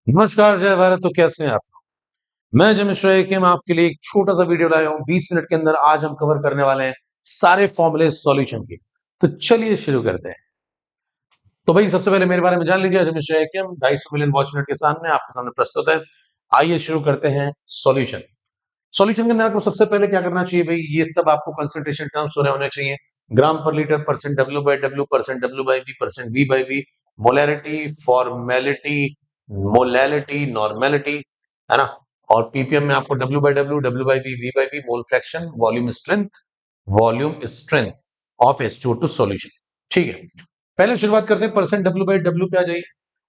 नमस्कार, जय भारत। तो कैसे हैं आप? मैं जय मिश्रा कि मैं आपके लिए एक छोटा सा वीडियो लाया हूँ 20 मिनट के अंदर। आज हम कवर करने वाले हैं सारे फॉर्मूले सॉल्यूशन के। तो चलिए शुरू करते हैं। तो भाई सबसे पहले मेरे बारे में जान लीजिए। अजय मिश्रा कि हम 250 मिलियन वॉच मिनट के सामने आपके सामने प्रस्तुत है। आइए शुरू करते हैं सॉल्यूशन। सॉल्यूशन के अंदर आपको सबसे पहले क्या करना चाहिए भाई, ये सब आपको कंसंट्रेशन टर्म्स होने चाहिए। Gram per litre, percent W by W, percent W by V, percent V by V, molarity, formality, molality, normality, है ना। और पीपीएम में आपको W by W, W by V, V by V, mole fraction, volume strength of H2O2 solution. ठीक है, पहले शुरुआत करते हैं परसेंट डब्ल्यू बाई डब्ल्यू पे आ जाइए।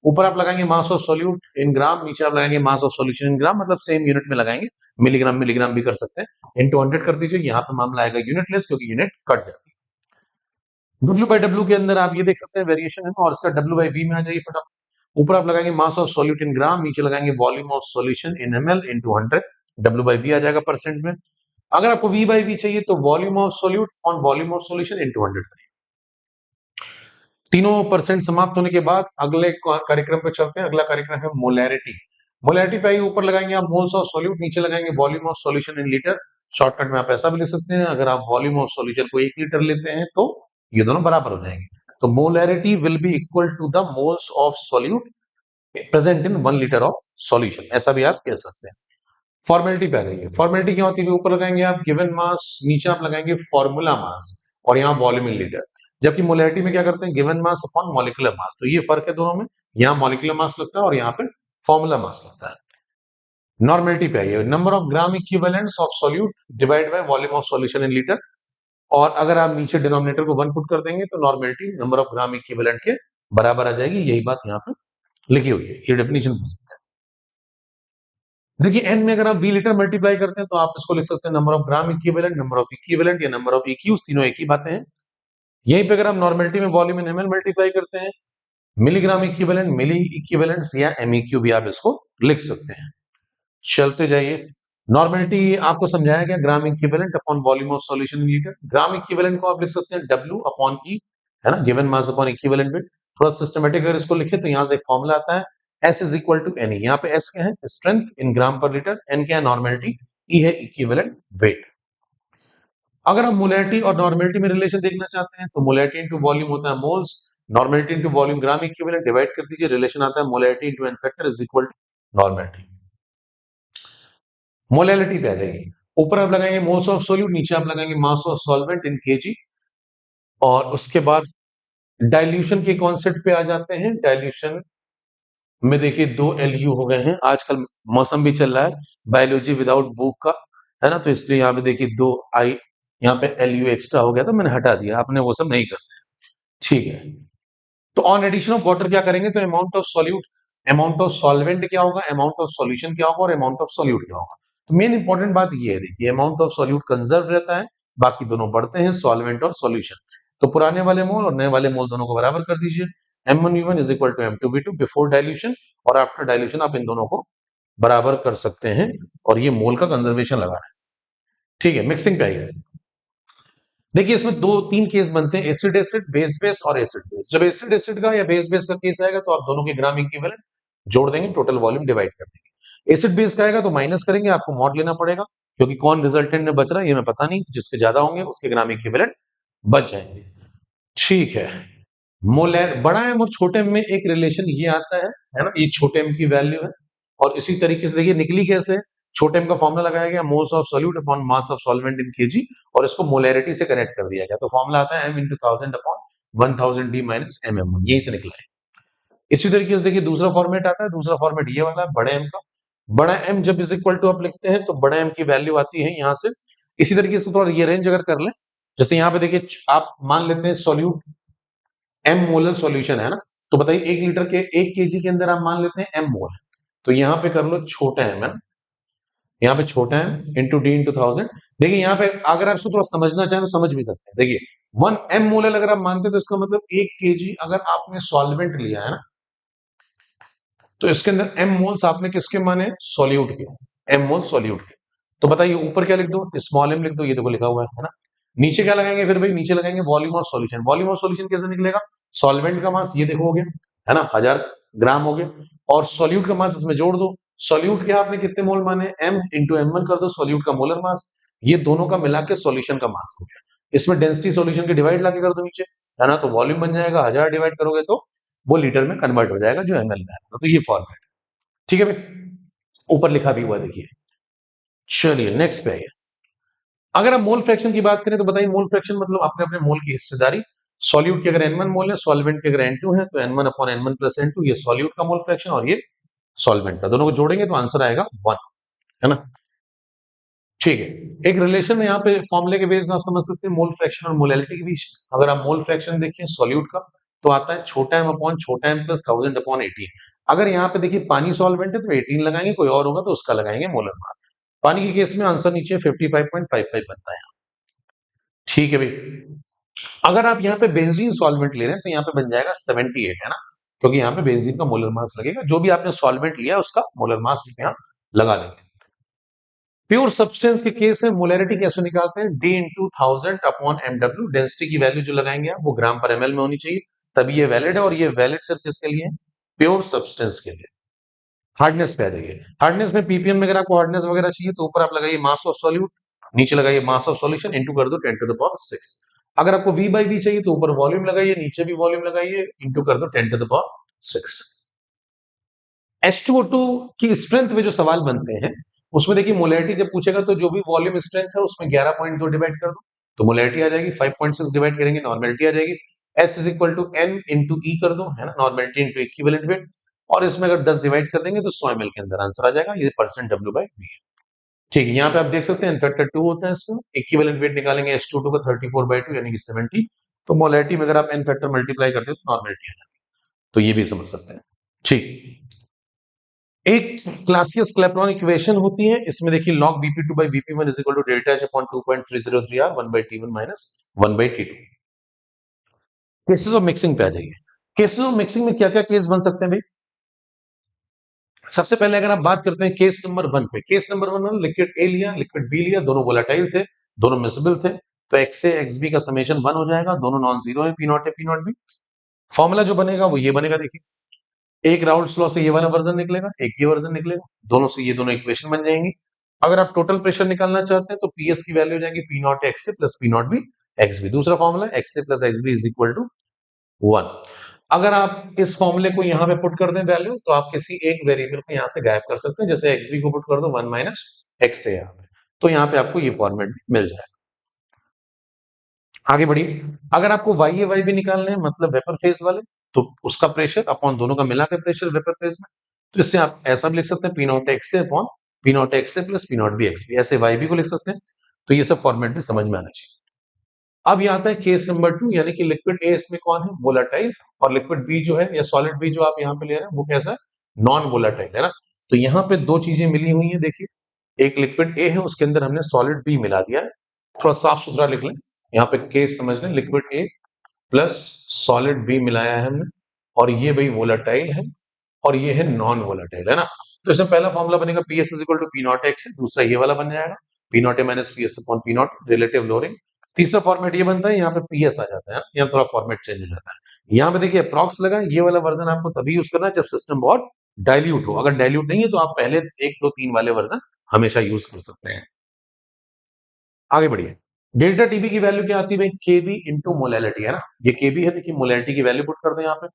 ऊपर आप लगाएंगे mass of solute in gram, नीचे आप लगाएंगे मास ऑफ सॉल्यूशन इन ग्राम, मतलब सेम यूनिट में लगाएंगे। मिलीग्राम मिलीग्राम भी कर सकते हैं। इनटू 100 कर दीजिए। यहाँ पे मामला आएगा यूनिटलेस, क्योंकि यूनिट कट जाती है। डब्ल्यू बाई डब्ल्यू के अंदर आप ये देख सकते हैं वेरिएशन है, और इसका डब्ल्यू बाई वी में आ जाइए फटाफट। ऊपर आप लगाएंगे mass of solute in gram, नीचे लगाएंगे volume of solution in ml into 100। डब्ल्यू बाई वी आ जाएगा परसेंट में। अगर आपको वी बाई वी चाहिए तो volume of solute on volume of solution into 100 करिए। तीनों परसेंट समाप्त होने के बाद अगले कार्यक्रम पे चलते हैं। अगला कार्यक्रम है मोलैरिटी। मोलैरिटी पे ऊपर लगाएंगे आप मोल्स ऑफ सॉल्यूट, नीचे लगाएंगे volume of solution in litre. Shortcut में आप ऐसा भी लिख सकते हैं, अगर आप वॉल्यूम ऑफ सॉल्यूशन को 1 लीटर लेते हैं तो ये दोनों बराबर हो जाएंगे। तो molarity will be equal to the moles of solute present in 1 litre of solution, ऐसा भी आप कह सकते हैं। फॉर्मेलिटी पे आ गई है। फॉर्मेलिटी क्या होती है, ऊपर लगाएंगे आप गिवन मास, नीचे आप लगाएंगे फॉर्मूला मास, और यहाँ वॉल्यूम इन लीटर। जबकि मोलैरिटी में क्या करते हैं, given mass upon molecular mass. तो ये फर्क है दोनों में, यहाँ मॉलिक्यूलर मास लगता है और यहाँ पे फॉर्मूला मास लगता है। नॉर्मेलिटी पे आइए। Number of gram equivalents of solute divide by volume of solution in litre. और अगर आप नीचे डिनोमिनेटर को 1 पुट कर देंगे तो normality number of gram equivalent के बराबर आ जाएगी। यही बात यहाँ पे लिखी हुई है, ये डेफिनेशन हो सकता है। देखिए एन में अगर आप वी लीटर मल्टीप्लाई करते हैं तो आप इसको लिख सकते हैं number of gram equivalent, number of equivalent या नंबर ऑफ इक्यूज, तीनों एक ही बातें हैं। यहीं पे अगर आप नॉर्मेलिटी में वॉल्यूम इन एमएल मल्टीप्लाई करते हैं, मिलीग्राम इक्विवेलेंट, मिली इक्विवेलेंट्स या एमईक्यू भी आप इसको लिख सकते हैं। चलते जाइए। नॉर्मेलिटी आपको समझाया गया, gram equivalent upon volume of solution in litre. Gram equivalent को आप लिख सकते हैं डब्ल्यू अपॉन ई, है ना, given mass upon equivalent weight. थोड़ा सिस्टमेटिक अगर इसको लिखे तो यहां से एक फॉर्मूला आता है, S is equal to N. यहाँ पे S क्या है, strength in gram per litre, N क्या है, नॉर्मेलिटी, E है इक्विवेलेंट वेट। अगर हम मोलैरिटी और नॉर्मेलिटी में रिलेशन देखना चाहते हैं तो मोलैरिटी इंटू वॉल्यूम होता है moles, normality into volume gram equivalent, divide कर दीजिए, रिलेशन आता है molarity into N factor is equal to normality. Molality पे आ जाएगी। ऊपर आप लगाएंगे मोल्स ऑफ सॉल्यूट, नीचे आप लगाएंगे mass of solvent in KG. और उसके बाद डाइल्यूशन के कॉन्सेप्ट पे आ जाते हैं। डाइल्यूशन में देखिए 2 LU हो गए हैं। आजकल मौसम भी चल रहा है बायोलॉजी विदाउट बुक का, है ना, तो इसलिए यहाँ पे देखिए 2 आई, यहाँ पे LU एक्स्ट्रा हो गया था, मैंने हटा दिया। आपने वो सब नहीं करते, ठीक है। तो ऑन एडिशन ऑफ वाटर क्या करेंगे, तो amount of solute, amount of solvent क्या होगा, अमाउंट ऑफ सॉल्यूशन क्या होगा और अमाउंट ऑफ सॉल्यूट क्या होगा। तो मेन इंपॉर्टेंट बात ये है, देखिए अमाउंट ऑफ सॉल्यूट कंजर्व रहता है, बाकी दोनों बढ़ते हैं, सॉल्वेंट और सॉल्यूशन। तो पुराने वाले मोल और नए वाले मोल दोनों को बराबर कर दीजिए। M1V1 is equal to M2V2 before dilution, और आफ्टर डाइल्यूशन आप इन दोनों को बराबर कर सकते हैं, और ये मोल का कंजर्वेशन लगा रहे हैं, ठीक है। मिक्सिंग पे आइए। देखिए इसमें 2-3 केस बनते हैं, एसिड एसिड, बेस बेस और एसिड बेस। जब एसिड एसिड का या बेस बेस का केस आएगा तो आप दोनों के ग्राम इक्विवेलेंट जोड़ देंगे, टोटल वॉल्यूम डिवाइड कर देंगे। एसिड बेस का आएगा तो माइनस करेंगे, आपको मॉड लेना पड़ेगा, क्योंकि कौन रिजल्टेंट में बच रहा है ये मैं पता नहीं, जिसके ज्यादा होंगे उसके ग्राम इक्विवेलेंट बच जाएंगे, ठीक है। मोलर बड़ा एम और छोटे एम में एक रिलेशन ये आता है ना, ये छोटे एम की वैल्यू है। और इसी तरीके से देखिए निकली कैसे, छोटे एम का फॉर्मूला लगाया गया moles of solute upon mass of solvent in KG, और इसको मोलैरिटी से कनेक्ट कर दिया गया, तो फॉर्मूला आता है m into 1000 upon 1000 d minus mm, यही से निकला है। इसी तरीके से देखिए दूसरा फॉर्मेट आता है, दूसरा फॉर्मेट ये वाला है, बड़े एम का। बड़ा एम जब इज इक्वल टू आप लिखते हैं तो बड़ा एम की वैल्यू आती है यहाँ से। इसी तरीके से थोड़ा रीअरेंज अगर कर लें, जैसे यहाँ पे देखिए आप मान लेते हैं सॉल्यूट एम मोलर सॉल्यूशन है ना, तो बताइए 1 लीटर के 1 केजी के अंदर आप मान लेते हैं m मोल, तो यहाँ पे कर लो छोटा एम है ना, यहाँ पे छोटा है इंटू डी इंटू 1000। देखिए यहाँ पे अगर आप इसको थोड़ा समझना चाहें तो समझ भी सकते हैं। देखिए 1 m मोलर अगर आप मानते हैं तो इसका मतलब 1 केजी अगर आपने सॉल्वेंट लिया है ना, तो इसके अंदर m मोल्स आपने किसके माने, सॉल्यूट के, m मोल सॉल्यूट के। तो बताइए ऊपर क्या लिख दो, स्मॉल m लिख दो, ये देखो लिखा हुआ है ना। नीचे क्या लगाएंगे फिर भाई, नीचे लगाएंगे volume of solution. Volume of solution कैसे निकलेगा, सॉल्वेंट का मास ये देखो हो गया, है ना, 1000 ग्राम हो गया, और सॉल्यूट का मास इसमें जोड़ दो। सॉल्यूट के आपने कितने मोल माने, m इंटू m1 कर दो सॉल्यूट का मोलर मास, ये दोनों का मिला के सॉल्यूशन का मास हो गया। इसमें डेंसिटी सॉल्यूशन के डिवाइड लाके कर दो नीचे, है ना, तो वॉल्यूम बन जाएगा, 1000 डिवाइड करोगे तो वो लीटर में कन्वर्ट हो जाएगा जो ml में आएगा। तो ये फॉर्मेट, ठीक है भाई, ऊपर लिखा भी हुआ देखिए। चलिए नेक्स्ट पे आइए। अगर आप मोल फ्रैक्शन की बात करें तो बताइए मोल फ्रैक्शन मतलब अपने अपने मोल की हिस्सेदारी। सॉल्यूट के अगर n1 मोल है, सॉल्वेंट के अगर n2 है, तो n1 upon n1 plus n2, ये सॉल्यूट का मोल फ्रैक्शन और ये सॉल्वेंट का, दोनों को जोड़ेंगे तो आंसर आएगा 1, है ना। ठीक है, एक रिलेशन में यहाँ पे फॉर्मूले के बेस आप समझ सकते हैं मोल फ्रैक्शन और मोलैलिटी के बीच। अगर आप मोल फ्रैक्शन देखिए सॉल्यूट का, तो आता है छोटा m अपॉन छोटा m प्लस 1000 अपॉन 18। अगर यहाँ पे देखिए पानी सॉल्वेंट है तो 18 लगाएंगे, कोई और होगा तो उसका लगाएंगे मोलर मास। पानी के केस में आंसर नीचे 55.55 बनता है। ठीक है भाई, अगर आप यहाँ पे बेंजीन सॉल्वेंट ले रहे हैं तो यहाँ पे बन जाएगा 78, है ना, क्योंकि यहाँ पे बेंजीन का मोलर मास लगेगा, जो भी आपने सॉल्वेंट लिया उसका मोलर मास यहाँ लगा देंगे। प्योर सब्सटेंस के केस में मोलैरिटी कैसे निकालते हैं, d into 1000 upon mw, density की वैल्यू जो लगाएंगे आप वो ग्राम पर ml में होनी चाहिए, तभी ये वैलिड है। और ये वैलिड सिर्फ किसके लिए, प्योर सब्सटेंस के लिए। हार्डनेस पे आ जाइए, हार्डनेस में ppm में अगर आपको हार्डनेस वगैरह चाहिए तो ऊपर आप लगाइए मास ऑफ सॉल्यूट, नीचे लगाइए मास ऑफ सॉल्यूशन, इंटू कर दो 10 टू द पावर 6। अगर आपको v बाई v चाहिए तो ऊपर वॉल्यूम लगाइए, नीचे भी वॉल्यूम लगाइए, इंटू कर दो 10 टू द पावर 6। H2O2 की स्ट्रेंथ में जो सवाल बनते हैं उसमें देखिए मोलैरिटी जब पूछेगा तो जो भी वॉल्यूम स्ट्रेंथ है उसमें 11.2 डिवाइड कर दो तो मोलैरिटी आ जाएगी, 5.6 डिवाइड करेंगे नॉर्मेलिटी आ जाएगी। S is equal to n into e कर दो, है ना, नॉर्मेलिटी इंटू इक्विवेलेंट वेट, और इसमें अगर 10 डिवाइड कर देंगे तो 100 ml के अंदर आंसर आ जाएगा, ये परसेंट W बाई V है। ठीक है, यहाँ पे आप देख सकते हैं फैक्टर 2 होता है इसमें, इक्विवेलेंट वेट निकालेंगे H2O2 का 34/2 यानी कि 70, तो मोलैरिटी में अगर आप n फैक्टर मल्टीप्लाई करते हो तो नॉर्मेलिटी आ जाती है, तो ये भी समझ सकते हैं। ठीक, एक क्लासियस क्लैपेरॉन इक्वेशन होती है, इसमें देखिए log Vp2 by Vp1 is equal to delta H upon 2.303R 1 by T1 minus 1 by T2। Cases of mixing पे आ जाइए। केसेस ऑफ मिक्सिंग में क्या क्या केस बन सकते हैं भाई, सबसे पहले अगर आप बात करते हैं केस नंबर 1 पे, केस नंबर 1 में लिक्विड ए लिया, लिक्विड बी लिया, दोनों वोलेटाइल थे, दोनों मिसिबल थे, तो एक्स से एक्स बी का समेशन 1 हो जाएगा, दोनों नॉन जीरो है, पी नॉट है पी नॉट बी। फॉर्मूला जो बनेगा वो ये बनेगा, देखिए एक राउल्स लॉ से ये वाला वर्जन निकलेगा, एक ये वर्जन निकलेगा, दोनों से ये दोनों इक्वेशन बन जाएंगी। अगर आप टोटल प्रेशर निकालना चाहते हैं तो पीएस की वैल्यू हो जाएगी पी नॉट एक्स से plus P not B X B. दूसरा फॉर्मूला एक्स से plus X B is equal to 1। अगर आप इस फॉर्मूले को यहाँ पे पुट कर दें वैल्यू तो आप किसी एक वेरिएबल को यहाँ से गायब कर सकते हैं, जैसे एक्स बी को पुट कर दो 1 माइनस एक्स से यहाँ पे, तो यहाँ पे आपको ये फॉर्मेट मिल जाएगा। आगे बढ़िए, अगर आपको वाई ए वाई बी निकालने हैं मतलब वेपर फेज वाले, तो उसका प्रेशर अपॉन दोनों का मिलाकर प्रेशर वेपर फेज में, तो इससे आप ऐसा भी लिख सकते हैं पी नॉट एक्स से अपॉन पी नॉट एक्स से plus P not B X B, ऐसे वाई बी को लिख सकते हैं। तो ये सब फॉर्मेट में समझ में आना चाहिए। अब ये आता है केस नंबर 2, यानी कि लिक्विड ए इसमें कौन है, वोलाटाइल, और लिक्विड बी जो है या सॉलिड बी जो आप यहाँ पे ले रहे हैं वो कैसा है, नॉन वोलाटाइल, है ना। तो यहाँ पे दो चीजें मिली हुई है, देखिए एक लिक्विड ए है उसके अंदर हमने सॉलिड बी मिला दिया है, थोड़ा साफ सुथरा लिख लें, यहाँ पे केस समझ लें, liquid A plus solid B मिलाया है हमने, और ये भाई वोलाटाइल है और ये है नॉन वोलाटाइल, है ना। तो इसमें पहला फॉर्मूला बनेगा P S is equal to P not X, दूसरा ये वाला बन जाएगा P not A minus P S upon P not relative lowering. तीसरा फॉर्मेट ये बनता है, यहाँ पे पी एस आ जाता है, यहाँ थोड़ा फॉर्मेट चेंज हो जाता है। यहाँ पे देखिए अप्रॉक्स लगा, ये वाला वर्जन आपको तभी यूज करना है जब सिस्टम बहुत डाइल्यूट हो, अगर डाइल्यूट नहीं है तो आप पहले 1 2 3 वाले वर्जन हमेशा यूज कर सकते हैं। आगे बढ़िए, डेल्टा टीबी की वैल्यू क्या आती है भाई, केबी इंटू मोलैलिटी, है ना, ये केबी है, देखिए मोलैलिटी की वैल्यू पुट कर दो यहाँ पे,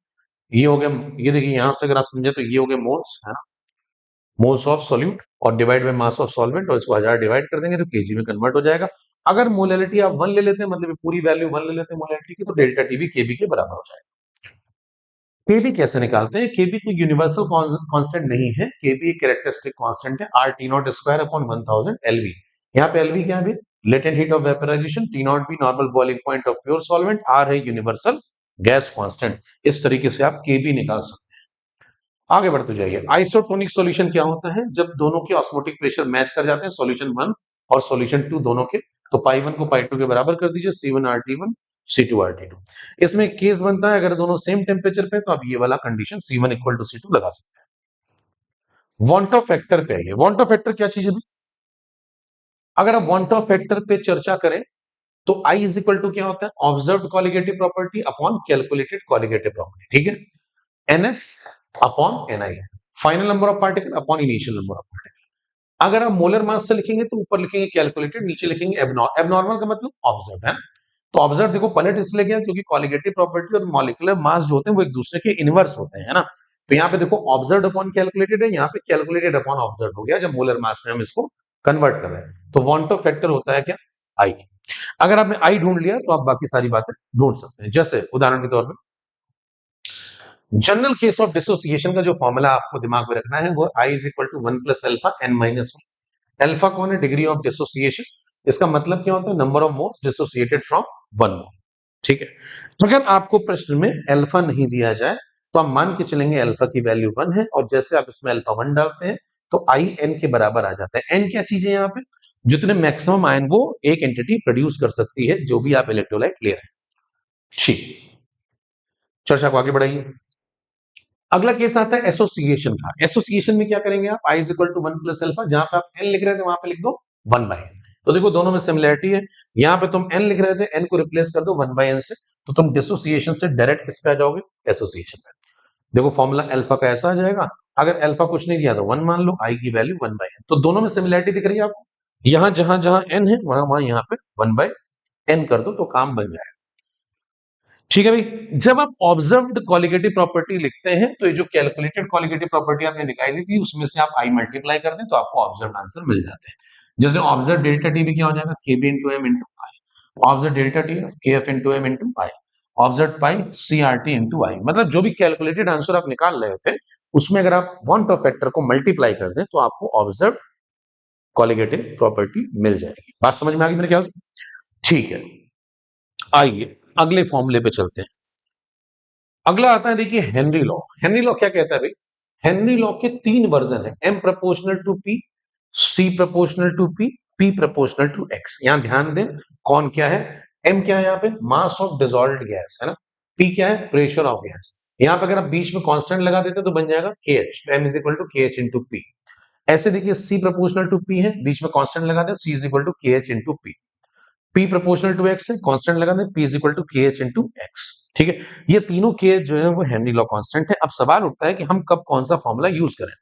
ये हो गया, ये देखिए यहां से अगर आप समझे तो ये हो गया मोल्स, है ना, मोल्स ऑफ सॉल्यूट, और divide by mass of solvent, और इसको 1000 डिवाइड कर देंगे तो केजी में कन्वर्ट हो जाएगा। अगर मोलैलिटी आप 1 ले लेते हैं, मतलब पूरी वैल्यू 1 ले लेते हैं मोलैलिटी की, तो डेल्टा टीबी केबी के बराबर हो जाएगा। केबी कैसे निकालते हैं, केबी कोई यूनिवर्सल कांस्टेंट नहीं है, केबी एक कैरेक्टरिस्टिक कांस्टेंट है, R T not square upon 1000 LV. यहाँ पे एलवी क्या है, latent heat of vaporization, T not B normal boiling point of pure solvent, R है यूनिवर्सल गैस कांस्टेंट। इस तरीके से आप केबी निकाल सकते हैं। आगे बढ़ते जाइए, आइसोटोनिक सॉल्यूशन क्या होता है, जब दोनों के ऑस्मोटिक प्रेशर मैच कर जाते हैं, सॉल्यूशन 1 और सॉल्यूशन 2 दोनों के, तो पाई 1 को पाई 2 के बराबर कर दीजिए, C1RT1 C2RT2। इसमें एक केस बनता है अगर दोनों सेम टेम्परेचर पे, तो आप ये वाला condition C1 equal to C2 लगा सकते हैं। वांट ऑफ फैक्टर पे आइए, वांट ऑफ फैक्टर क्या चीज है, अगर आप वांट ऑफ फैक्टर पे चर्चा करें तो I इज इक्वल टू क्या होता है, observed colligative property upon calculated colligative property, ठीक है। NF अपॉन एनआई है, final number of particle upon initial number of particle. अगर आप मोलर मास से लिखेंगे तो ऊपर लिखेंगे कैलकुलेटेड, नीचे लिखेंगे एबनॉर्मल। एबनॉर्मल का मतलब ऑब्जर्व है। तो ऑब्जर्व देखो पलट इसलिए गया क्योंकि कॉलिगेटिव प्रॉपर्टी और मॉलिक्यूलर मास जो होते हैं वो एक दूसरे के इनवर्स होते हैं, है ना। तो यहाँ पे देखो ऑब्जर्व अपॉन कैलकुलेटेड है, यहाँ पे कैलकुलेटेड अपॉन ऑब्जर्व हो गया जब मोलर मास में हम इसको कन्वर्ट कर रहे हैं। तो वॉन्ट ऑफ फैक्टर होता है क्या, आई। अगर आपने आई ढूंढ लिया तो आप बाकी सारी बातें ढूंढ सकते हैं। जैसे उदाहरण के तौर पर जनरल केस ऑफ डिसोसिएशन का जो फॉर्मूला आपको दिमाग में रखना है वो i is equal to 1 plus alpha n minus 1। Alpha कौन है, डिग्री ऑफ डिसोसिएशन। इसका मतलब क्या होता है, number of moles dissociated from one mole. ठीक है, अगर आपको प्रश्न में अल्फा नहीं दिया जाए तो आप मान के चलेंगे अल्फा की वैल्यू 1 है, और जैसे आप इसमें अल्फा 1 डालते हैं तो आई एन के बराबर आ जाता है। एन क्या चीज है, यहाँ पे जितने मैक्सिमम आयन वो एक एंटिटी प्रोड्यूस कर सकती है जो भी आप इलेक्ट्रोलाइट ले रहे हैं। ठीक, चर्चा को आगे बढ़ाइए। अगला केस आता है एसोसिएशन का। एसोसिएशन में क्या करेंगे आप, i is equal to 1 plus alpha, जहां पे आप एन लिख रहे थे वहां पे लिख दो 1 बाय एन। तो देखो दोनों में सिमिलरिटी है, यहाँ पे तुम एन लिख रहे थे, एन को रिप्लेस कर दो 1 बाय एन से, तो तुम डिसोसिएशन से डायरेक्ट किस पे आ जाओगे, एसोसिएशन पे। देखो फॉर्मूला अल्फा का ऐसा आ जाएगा, अगर अल्फा कुछ नहीं दिया तो 1 मान लो, आई की वैल्यू 1 बाय एन। तो दोनों में सिमिलरिटी दिख रही है आपको, यहां जहां जहां एन है वहां वहां यहाँ पे 1 बाय एन कर दो तो काम बन जाएगा। ठीक है भाई, जब आप ऑब्जर्व्ड कॉलिगेटिव प्रॉपर्टी लिखते हैं तो ये जो कैलकुलेटेड कॉलिगेटिव प्रॉपर्टी आपने निकाली थी उसमें से आप आई मल्टीप्लाई कर दें तो आपको ऑब्जर्व आंसर मिल जाते हैं। जैसे ऑब्जर्व डेल्टा टी भी क्या हो जाएगा, के बी इंटू एम इंटू आई। ऑब्जर्व डेल्टा टी के एफ इंटू एम इंटू आई। ऑब्जर्व पाई सी आर टी इंटू आई। मतलब जो भी कैलकुलेटेड आंसर आप निकाल रहे थे उसमें अगर आप वॉन्ट ऑफ फैक्टर को मल्टीप्लाई कर दें तो आपको ऑब्जर्व कॉलिगेटिव प्रॉपर्टी मिल जाएगी। बात समझ में आ गई मेरे ख्याल से। ठीक है, आइए अगले फॉर्मूले पे चलते हैं। अगला आता है देखिए हेनरी लॉ। हेनरी लॉ क्या कहता है भाई, हेनरी लॉ के 3 वर्जन है, M proportional to P, C proportional to P, P proportional to X. यहां ध्यान दें कौन क्या है, एम क्या है यहाँ पे, मास ऑफ डिसॉल्व्ड गैस है ना, पी क्या है, प्रेशर ऑफ गैस। यहाँ पे अगर आप बीच में कांस्टेंट लगा देते तो बन जाएगा K H, M is equal to K H into P. ऐसे देखिए सी प्रोपोर्शनल टू पी है, बीच में कांस्टेंट लगा दे, C is equal to K H into P. P proportional to X है, कांस्टेंट लगा दें, P is equal to K H into X. ठीक है, ये तीनों के जो है वो हेनरी लॉ कांस्टेंट है। अब सवाल उठता है कि हम कब कौन सा फॉर्मूला यूज करें।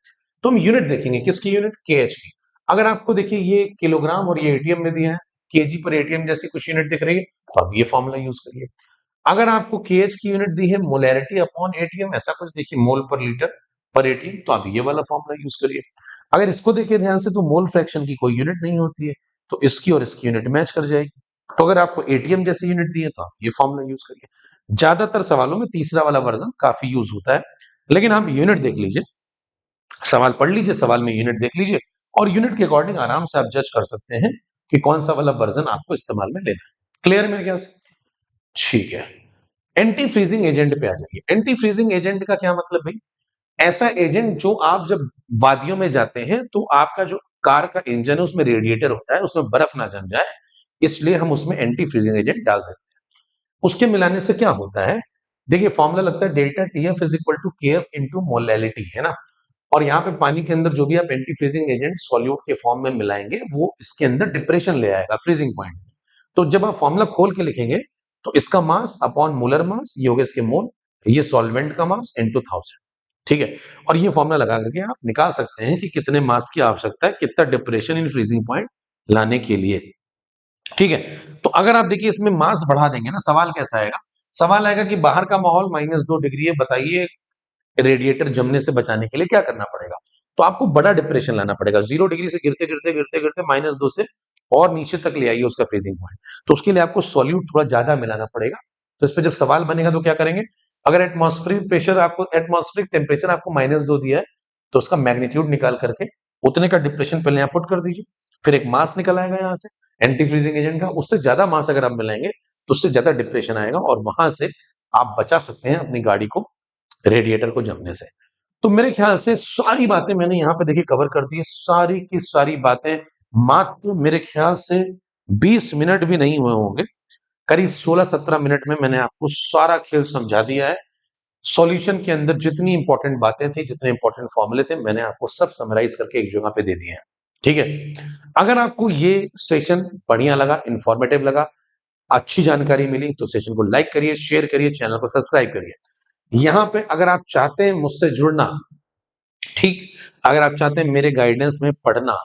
तो हम यूनिट देखेंगे, किसकी यूनिट, के एच की। अगर आपको देखिए ये किलोग्राम और ये एटीएम में दिया है, केजी पर एटीएम जैसी कुछ यूनिट दिख रही है तो आप ये फॉर्मूला यूज करिए। अगर आपको के एच की यूनिट दी है मोलैरिटी अपॉन एटीएम, ऐसा कुछ देखिए मोल पर लीटर पर एटीएम, तो आप ये वाला फॉर्मूला यूज करिए। अगर इसको देखिए ध्यान से तो मोल फ्रैक्शन की कोई यूनिट नहीं होती है, तो इसकी और इसकी यूनिट मैच कर जाएगी। तो अगर आपको एटीएम जैसी यूनिट दी है तो आप ये फॉर्मूला यूज करिए। ज्यादातर सवालों में तीसरा वाला वर्जन काफी यूज होता है, लेकिन आप यूनिट देख लीजिए, सवाल पढ़ लीजिए, सवाल में यूनिट देख लीजिए और यूनिट के अकॉर्डिंग आराम से आप जज कर सकते हैं कि कौन सा वाला वर्जन आपको इस्तेमाल में लेना है। क्लियर है मेरे ख्याल से। ठीक है, एंटी फ्रीजिंग एजेंट पे आ जाइए। एंटी फ्रीजिंग एजेंट का क्या मतलब भाई, ऐसा एजेंट जो आप जब वादियों में जाते हैं तो आपका जो कार का इंजन है उसमें रेडिएटर होता है, उसमें बर्फ ना जम जाए, इसलिए हम उसमें एंटी फ्रीजिंग एजेंट डाल देते हैं। उसके मिलाने से क्या होता है, देखिए फॉर्मूला लगता है delta TF is equal to K F into molality, है ना। और यहाँ पे पानी के अंदर जो भी आप एंटी फ्रीजिंग एजेंट सॉल्यूट के फॉर्म में मिलाएंगे वो इसके अंदर डिप्रेशन ले आएगा फ्रीजिंग पॉइंट। तो जब आप फॉर्मूला खोल के लिखेंगे तो इसका मास अपॉन मोलर मास, ये हो गया इसके मोल, ये सॉल्वेंट का मास इनटू 1000। ठीक है, और ये फॉर्मूला लगा करके आप निकाल सकते हैं कि कितने मास की आवश्यकता है, कितना डिप्रेशन इन फ्रीजिंग पॉइंट लाने के लिए। ठीक है, तो अगर आप देखिए इसमें मास बढ़ा देंगे ना, सवाल कैसा आएगा, सवाल आएगा कि बाहर का माहौल -2 डिग्री है, बताइए रेडिएटर जमने से बचाने के लिए क्या करना पड़ेगा। तो आपको बड़ा डिप्रेशन लाना पड़ेगा, 0 डिग्री से गिरते गिरते गिरते गिरते -2 से और नीचे तक ले आइए उसका फ्रीजिंग पॉइंट। तो उसके लिए आपको सॉल्यूट थोड़ा ज्यादा मिलाना पड़ेगा। तो इस पर जब सवाल बनेगा तो क्या करेंगे, अगर एटमॉस्फेरिक प्रेशर आपको, एटमॉस्फेरिक टेम्परेचर आपको -2 दिया है तो उसका मैग्नीट्यूड निकाल करके उतने का डिप्रेशन पहले यहाँ पुट कर दीजिए, फिर एक मास निकल आएगा यहाँ से एंटी फ्रीजिंग एजेंट का, उससे ज्यादा मास अगर आप मिलाएंगे तो उससे ज्यादा डिप्रेशन आएगा और वहां से आप बचा सकते हैं अपनी गाड़ी को रेडिएटर को जमने से। तो मेरे ख्याल से सारी बातें मैंने यहाँ पे देखिए कवर कर दी है, सारी की सारी बातें मात्र मेरे ख्याल से 20 मिनट भी नहीं हुए होंगे, करीब 16-17 मिनट में मैंने आपको सारा खेल समझा दिया है। सॉल्यूशन के अंदर जितनी इंपॉर्टेंट बातें थी, जितने इंपॉर्टेंट फॉर्मूले थे, मैंने आपको सब समराइज करके एक जगह पे दे दिए हैं। ठीक है, अगर आपको ये सेशन बढ़िया लगा, इंफॉर्मेटिव लगा, अच्छी जानकारी मिली तो सेशन को लाइक करिए, शेयर करिए, चैनल को सब्सक्राइब करिए। यहां पे अगर आप चाहते हैं मुझसे जुड़ना, ठीक, अगर आप चाहते हैं मेरे गाइडेंस में पढ़ना,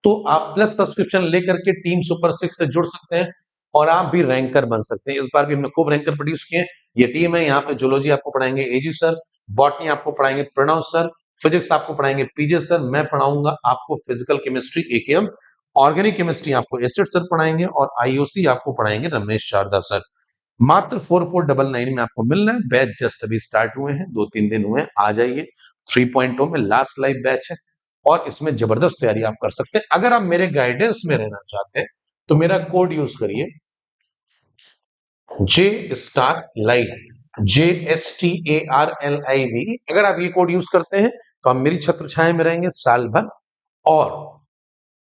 तो आप प्लस सब्सक्रिप्शन लेकर के टीम सुपर 6 से जुड़ सकते हैं और आप भी रैंकर बन सकते हैं। इस बार भी हमने खूब रैंकर प्रोड्यूस किए हैं। ये टीम है, यहाँ पे जूलॉजी आपको पढ़ाएंगे एजी सर, बॉटनी आपको पढ़ाएंगे प्रणव सर, फिजिक्स आपको पढ़ाएंगे पीजे सर, मैं पढ़ाऊंगा आपको physical chemistry AKM, organic chemistry आपको एसिड सर पढ़ाएंगे और आईओसी आपको पढ़ाएंगे रमेश शारदा सर। मात्र 4499 में आपको मिल रहा है। बैच जस्ट अभी स्टार्ट हुए हैं, 2-3 दिन हुए हैं, आ जाइए। 3.0 में लास्ट लाइव बैच है और इसमें जबरदस्त तैयारी आप कर सकते हैं। अगर आप मेरे गाइडेंस में रहना चाहते हैं तो मेरा कोड यूज करिए, जे स्टार लाइव, JSTARLIV। अगर आप ये कोड यूज करते हैं तो आप मेरी छत्र छाया में रहेंगे साल भर और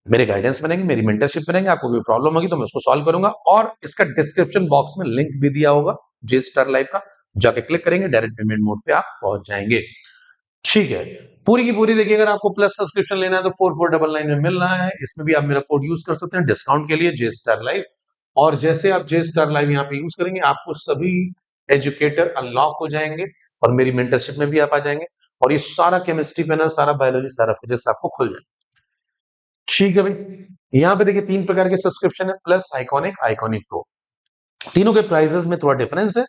मेरे गाइडेंस में रहेंगे, मेरी मेंटरशिप में रहेंगे। आपको कोई प्रॉब्लम होगी तो मैं उसको सॉल्व करूंगा और इसका डिस्क्रिप्शन बॉक्स में लिंक भी दिया होगा जे स्टार लाइव का, जाके क्लिक करेंगे, डायरेक्ट पेमेंट मोड पे आप पहुंच जाएंगे। ठीक है, पूरी की पूरी देखिए, अगर आपको प्लस सब्सक्रिप्शन लेना है तो 4499 में मिल रहा है। इसमें भी आप मेरा कोड यूज कर सकते हैं डिस्काउंट के लिए, जे स्टार लाइव। और जैसे आप जे स्टार लाइव यहाँ पे यूज करेंगे, आपको सभी एजुकेटर अनलॉक हो जाएंगे और मेरी मेंटरशिप में भी आप आ जाएंगे और ये सारा केमिस्ट्री पे ना, सारा बायोलॉजी, सारा फिजिक्स आपको खुल जाएगा। ठीक है भाई, यहाँ पे देखिए 3 प्रकार के सब्सक्रिप्शन है, प्लस, आइकॉनिक, आइकॉनिक प्रो। तीनों के प्राइसेस में थोड़ा डिफरेंस है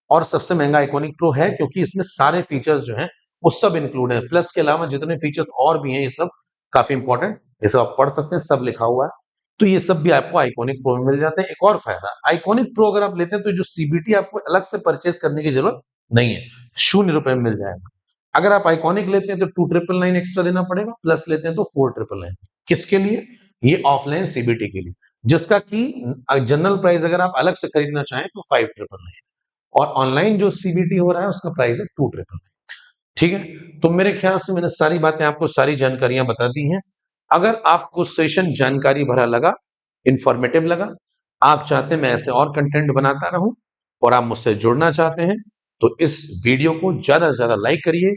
और सबसे महंगा आइकॉनिक प्रो है क्योंकि इसमें सारे फीचर्स जो हैं वो सब इंक्लूड है। प्लस के अलावा जितने फीचर्स और भी हैं ये सब काफी इंपॉर्टेंट, ये सब आप पढ़ सकते हैं, सब लिखा हुआ है। तो ये सब भी आपको आइकॉनिक प्रो में मिल जाते हैं। एक और फायदा, आइकॉनिक प्रो अगर आप लेते हैं तो जो सीबीटी आपको अलग से परचेज करने की जरूरत नहीं है, ₹0 में मिल जाएगा। अगर आप आइकॉनिक लेते हैं तो 2999 एक्स्ट्रा देना पड़ेगा, प्लस लेते हैं तो 4999। किसके लिए? ये ऑफलाइन सीबीटी के लिए, जिसका कि जनरल प्राइस अगर आप अलग से खरीदना चाहें तो 5999 और ऑनलाइन जो सीबीटी हो रहा है उसका प्राइस है 2999। ठीक है, तो मेरे ख्याल से मैंने सारी बातें आपको, सारी जानकारियां बता दी हैं। अगर आपको सेशन जानकारी भरा लगा, इंफॉर्मेटिव लगा, आप चाहते हैं मैं ऐसे और कंटेंट बनाता रहूं और आप मुझसे जुड़ना चाहते हैं तो इस वीडियो को ज्यादा से ज्यादा लाइक करिए,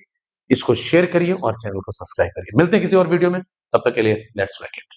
इसको शेयर करिए और चैनल को सब्सक्राइब करिए। मिलते हैं किसी और वीडियो में, तब तक के लिए लेट्स मेक इट।